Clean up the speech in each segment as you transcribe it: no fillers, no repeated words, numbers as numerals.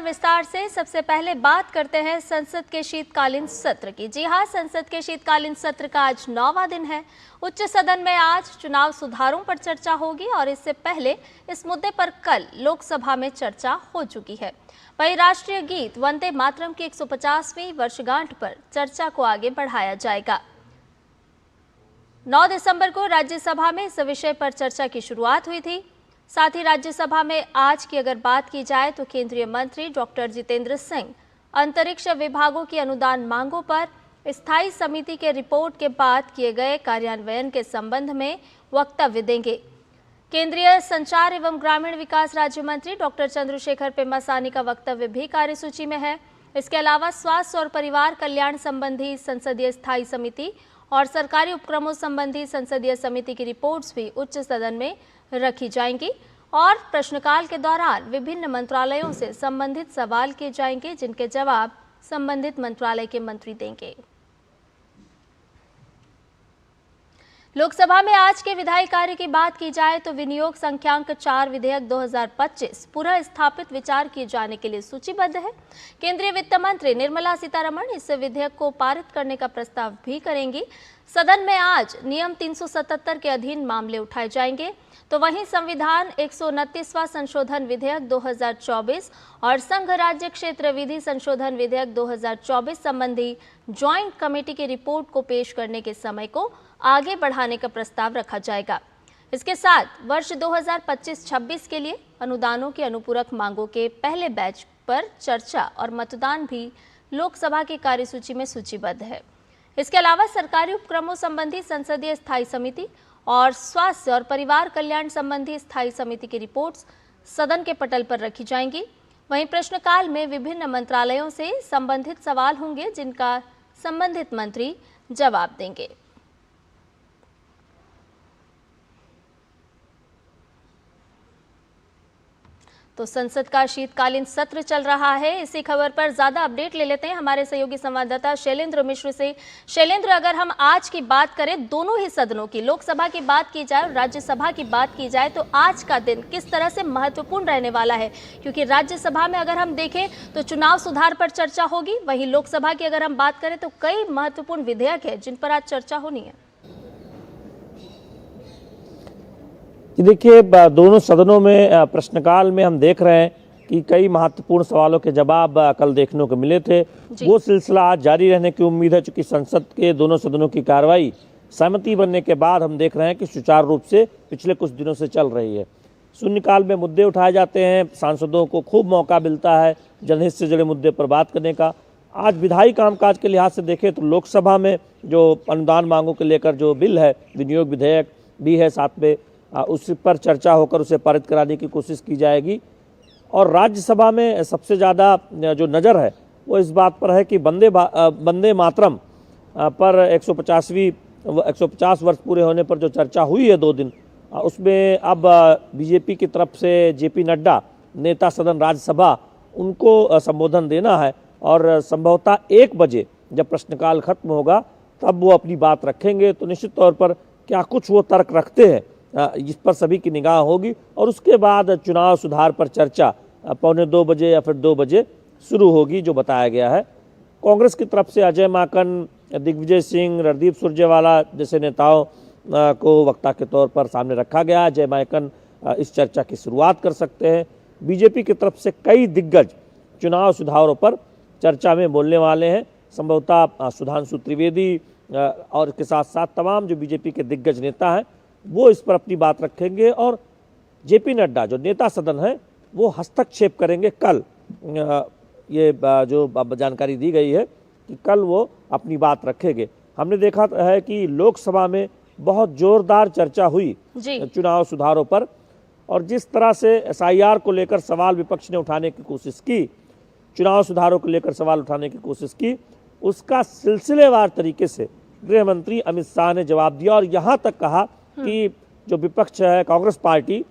विस्तार से सबसे पहले बात करते हैं संसद के शीतकालीन सत्र की। जी हां, संसद के शीतकालीन सत्र का आज 9वां दिन है। उच्च सदन में आज चुनाव सुधारों पर चर्चा होगी और इससे पहले इस मुद्दे पर कल लोकसभा में चर्चा हो चुकी है। वहीं राष्ट्रीय गीत वंदे मातरम की 150वीं वर्षगांठ पर चर्चा को आगे बढ़ाया जाएगा। 9 दिसंबर को राज्यसभा में इस विषय पर चर्चा की शुरुआत हुई थी। साथ ही राज्यसभा में आज की अगर बात की जाए तो केंद्रीय मंत्री डॉक्टर जितेंद्र सिंह अंतरिक्ष विभागों की अनुदान मांगों पर स्थायी समिति के रिपोर्ट के बाद किए गए कार्यान्वयन के संबंध में वक्तव्य देंगे। केंद्रीय संचार एवं ग्रामीण विकास राज्य मंत्री डॉक्टर चंद्रशेखर पेम्मासानी का वक्तव्य भी कार्यसूची में है। इसके अलावा स्वास्थ्य और परिवार कल्याण संबंधी संसदीय स्थायी समिति और सरकारी उपक्रमों संबंधी संसदीय समिति की रिपोर्ट्स भी उच्च सदन में रखी जाएंगी और प्रश्नकाल के दौरान विभिन्न मंत्रालयों से संबंधित सवाल किए जाएंगे, जिनके जवाब संबंधित मंत्रालय के मंत्री देंगे। लोकसभा में आज के विधायी कार्य की बात की जाए तो विनियोग संख्यांक 4 विधेयक 2025 पुनः स्थापित विचार किए जाने के लिए सूचीबद्ध है। केंद्रीय वित्त मंत्री निर्मला सीतारमण इस विधेयक को पारित करने का प्रस्ताव भी करेंगी। सदन में आज नियम 377 के अधीन मामले उठाए जाएंगे, तो वहीं संविधान 129वां संशोधन विधेयक 2024 और संघ राज्य क्षेत्र विधि संशोधन विधेयक 2024 संबंधी ज्वाइंट कमेटी की रिपोर्ट को पेश करने के समय को आगे बढ़ाने का प्रस्ताव रखा जाएगा। इसके साथ वर्ष 2025-26 के लिए अनुदानों की अनुपूरक मांगों के पहले बैच पर चर्चा और मतदान भी लोकसभा की कार्यसूची में सूचीबद्ध है। इसके अलावा सरकारी उपक्रमों संबंधी संसदीय स्थायी समिति और स्वास्थ्य और परिवार कल्याण संबंधी स्थायी समिति की रिपोर्ट्स सदन के पटल पर रखी जाएंगी। वहीं प्रश्नकाल में विभिन्न मंत्रालयों से संबंधित सवाल होंगे, जिनका संबंधित मंत्री जवाब देंगे। तो संसद का शीतकालीन सत्र चल रहा है। इसी खबर पर ज्यादा अपडेट ले लेते हैं हमारे सहयोगी संवाददाता शैलेंद्र मिश्र से। शैलेंद्र, अगर हम आज की बात करें दोनों ही सदनों की, लोकसभा की बात की जाए और राज्यसभा की बात की जाए, तो आज का दिन किस तरह से महत्वपूर्ण रहने वाला है? क्योंकि राज्यसभा में अगर हम देखें तो चुनाव सुधार पर चर्चा होगी, वहीं लोकसभा की अगर हम बात करें तो कई महत्वपूर्ण विधेयक है जिन पर आज चर्चा होनी है। देखिए, दोनों सदनों में प्रश्नकाल में हम देख रहे हैं कि कई महत्वपूर्ण सवालों के जवाब कल देखने को मिले थे। वो सिलसिला आज जारी रहने की उम्मीद है, चूंकि संसद के दोनों सदनों की कार्रवाई सहमति बनने के बाद हम देख रहे हैं कि सुचारू रूप से पिछले कुछ दिनों से चल रही है। शून्यकाल में मुद्दे उठाए जाते हैं, सांसदों को खूब मौका मिलता है जनहित से जुड़े मुद्दे पर बात करने का। आज विधायी कामकाज के लिहाज से देखें तो लोकसभा में जो अनुदान मांगों को लेकर जो बिल है, विनियोग विधेयक भी है, साथ में उस पर चर्चा होकर उसे पारित कराने की कोशिश की जाएगी। और राज्यसभा में सबसे ज़्यादा जो नज़र है वो इस बात पर है कि वंदे मातरम पर 150 वर्ष पूरे होने पर जो चर्चा हुई है 2 दिन, उसमें अब बीजेपी की तरफ से जेपी नड्डा, नेता सदन राज्यसभा, उनको संबोधन देना है और संभवतः 1 बजे जब प्रश्नकाल खत्म होगा तब वो अपनी बात रखेंगे। तो निश्चित तौर पर क्या कुछ वो तर्क रखते हैं इस पर सभी की निगाह होगी और उसके बाद चुनाव सुधार पर चर्चा 1:45 बजे या फिर 2 बजे शुरू होगी, जो बताया गया है। कांग्रेस की तरफ से अजय माकन, दिग्विजय सिंह, रणदीप सुरजेवाला जैसे नेताओं को वक्ता के तौर पर सामने रखा गया। अजय माकन इस चर्चा की शुरुआत कर सकते हैं। बीजेपी की तरफ से कई दिग्गज चुनाव सुधारों पर चर्चा में बोलने वाले हैं, संभवतः सुधांशु त्रिवेदी और इसके साथ साथ तमाम जो बीजेपी के दिग्गज नेता हैं वो इस पर अपनी बात रखेंगे और जेपी नड्डा जो नेता सदन है वो हस्तक्षेप करेंगे कल। ये जो जानकारी दी गई है कि कल वो अपनी बात रखेंगे। हमने देखा है कि लोकसभा में बहुत जोरदार चर्चा हुई चुनाव सुधारों पर और जिस तरह से एसआईआर को लेकर सवाल विपक्ष ने उठाने की कोशिश की, चुनाव सुधारों को लेकर सवाल उठाने की कोशिश की, उसका सिलसिलेवार तरीके से गृह मंत्री अमित शाह ने जवाब दिया और यहाँ तक कहा कि जो विपक्ष है कांग्रेस पार्टी,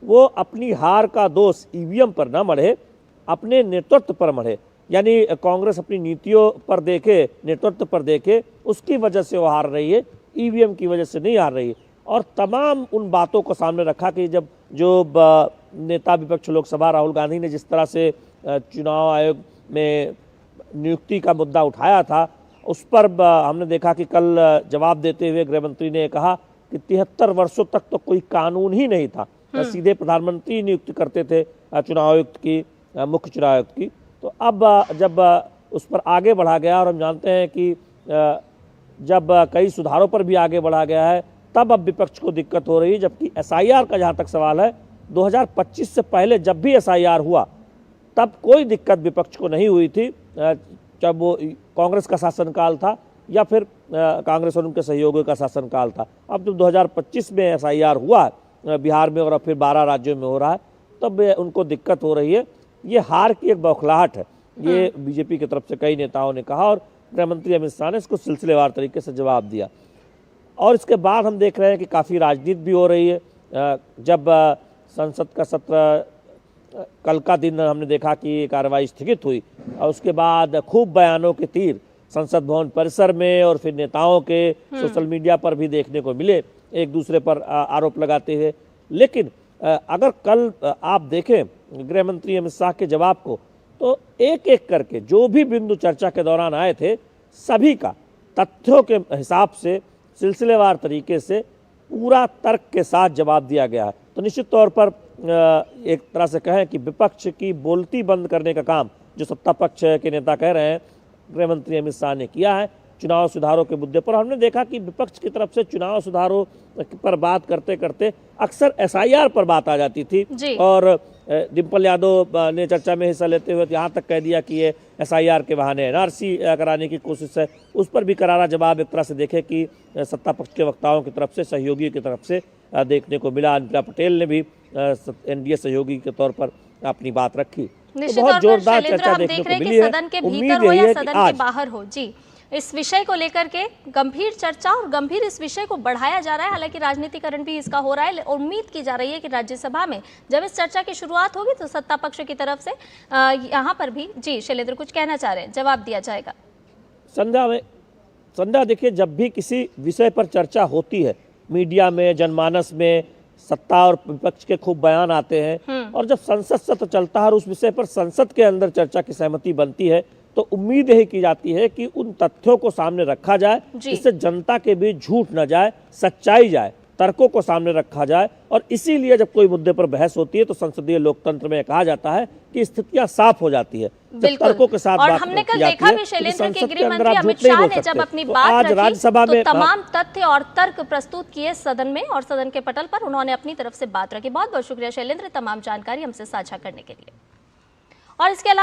वो अपनी हार का दोष ईवीएम पर न मढ़े, अपने नेतृत्व पर मढ़े। यानी कांग्रेस अपनी नीतियों पर देखे, नेतृत्व पर देखे, उसकी वजह से वो हार रही है, ईवीएम की वजह से नहीं हार रही है। और तमाम उन बातों को सामने रखा कि जब जो नेता विपक्ष लोकसभा राहुल गांधी ने जिस तरह से चुनाव आयोग में नियुक्ति का मुद्दा उठाया था, उस पर हमने देखा कि कल जवाब देते हुए गृह मंत्री ने कहा कि 73 वर्षों तक तो कोई कानून ही नहीं था, सीधे प्रधानमंत्री नियुक्ति करते थे चुनाव आयुक्त की, मुख्य चुनाव आयुक्त की। तो अब जब उस पर आगे बढ़ा गया और हम जानते हैं कि जब कई सुधारों पर भी आगे बढ़ा गया है, तब अब विपक्ष को दिक्कत हो रही है। जबकि एसआईआर का जहाँ तक सवाल है, 2025 से पहले जब भी एसआईआर हुआ तब कोई दिक्कत विपक्ष को नहीं हुई थी, जब वो कांग्रेस का शासनकाल था या फिर कांग्रेस और उनके सहयोगियों का शासनकाल था। अब जब 2025 में एसआईआर हुआ बिहार में और फिर 12 राज्यों में हो रहा है, तब उनको दिक्कत हो रही है। ये हार की एक बौखलाहट है, ये बीजेपी की तरफ से कई नेताओं ने कहा और गृह मंत्री अमित शाह ने इसको सिलसिलेवार तरीके से जवाब दिया। और इसके बाद हम देख रहे हैं कि काफ़ी राजनीति भी हो रही है। जब संसद का सत्र कल का दिन हमने देखा कि कार्रवाई स्थगित हुई और उसके बाद खूब बयानों के तीर संसद भवन परिसर में और फिर नेताओं के सोशल मीडिया पर भी देखने को मिले, एक दूसरे पर आरोप लगाते हुए। लेकिन अगर कल आप देखें गृह मंत्री अमित शाह के जवाब को, तो एक एक करके जो भी बिंदु चर्चा के दौरान आए थे, सभी का तथ्यों के हिसाब से सिलसिलेवार तरीके से पूरा तर्क के साथ जवाब दिया गया है। तो निश्चित तौर पर एक तरह से कहें कि विपक्ष की बोलती बंद करने का काम जो सत्ता पक्ष के नेता कह रहे हैं, गृह मंत्री अमित शाह ने किया है चुनाव सुधारों के मुद्दे पर। हमने देखा कि विपक्ष की तरफ से चुनाव सुधारों पर बात करते करते अक्सर एसआईआर पर बात आ जाती थी और डिम्पल यादव ने चर्चा में हिस्सा लेते हुए यहाँ तक कह दिया कि ये एसआईआर के बहाने एनआरसी कराने की कोशिश है। उस पर भी करारा जवाब एक तरह से देखे कि सत्ता पक्ष के वक्ताओं की तरफ से, सहयोगी की तरफ से देखने को मिला। अनिता पटेल ने भी एनडीए सहयोगी के तौर पर अपनी बात रखी। तो बहुत जोरदार चर्चा देखने को मिली है। सदन के भीतर हो या सदन के बाहर हो, जी, इस विषय को लेकर के गंभीर चर्चा और गंभीर इस विषय को बढ़ाया जा रहा है। हालांकि राजनीतिकरण भी इसका हो रहा है। उम्मीद की जा रही है कि राज्यसभा में जब इस चर्चा की शुरुआत होगी तो सत्ता पक्ष की तरफ से यहाँ पर भी, जी शैलेंद्र कुछ कहना चाह रहे हैं, जवाब दिया जाएगा। संध्या देखिए, जब भी किसी विषय पर चर्चा होती है, मीडिया में, जनमानस में सत्ता और विपक्ष के खूब बयान आते हैं और जब संसद सत्र चलता है और उस विषय पर संसद के अंदर चर्चा की सहमति बनती है, तो उम्मीद यही की जाती है कि उन तथ्यों को सामने रखा जाए, इससे जनता के बीच झूठ न जाए, सच्चाई जाए, तर्कों को सामने रखा जाए। और इसीलिए जब कोई मुद्दे पर बहस होती है तो संसदीय लोकतंत्र में कहा जाता है कि स्थितियां साफ हो जाती है जब तर्कों के साथ और हमने कल देखा भी शैलेंद्र के गृह मंत्री अमित शाह ने जब अपनी बात रखी राज्यसभा में तमाम तथ्य और तर्क प्रस्तुत किए सदन में और सदन के पटल पर उन्होंने अपनी तरफ से बात रखी। बहुत बहुत शुक्रिया शैलेंद्र, तमाम जानकारी हमसे साझा करने के लिए। और इसके अलावा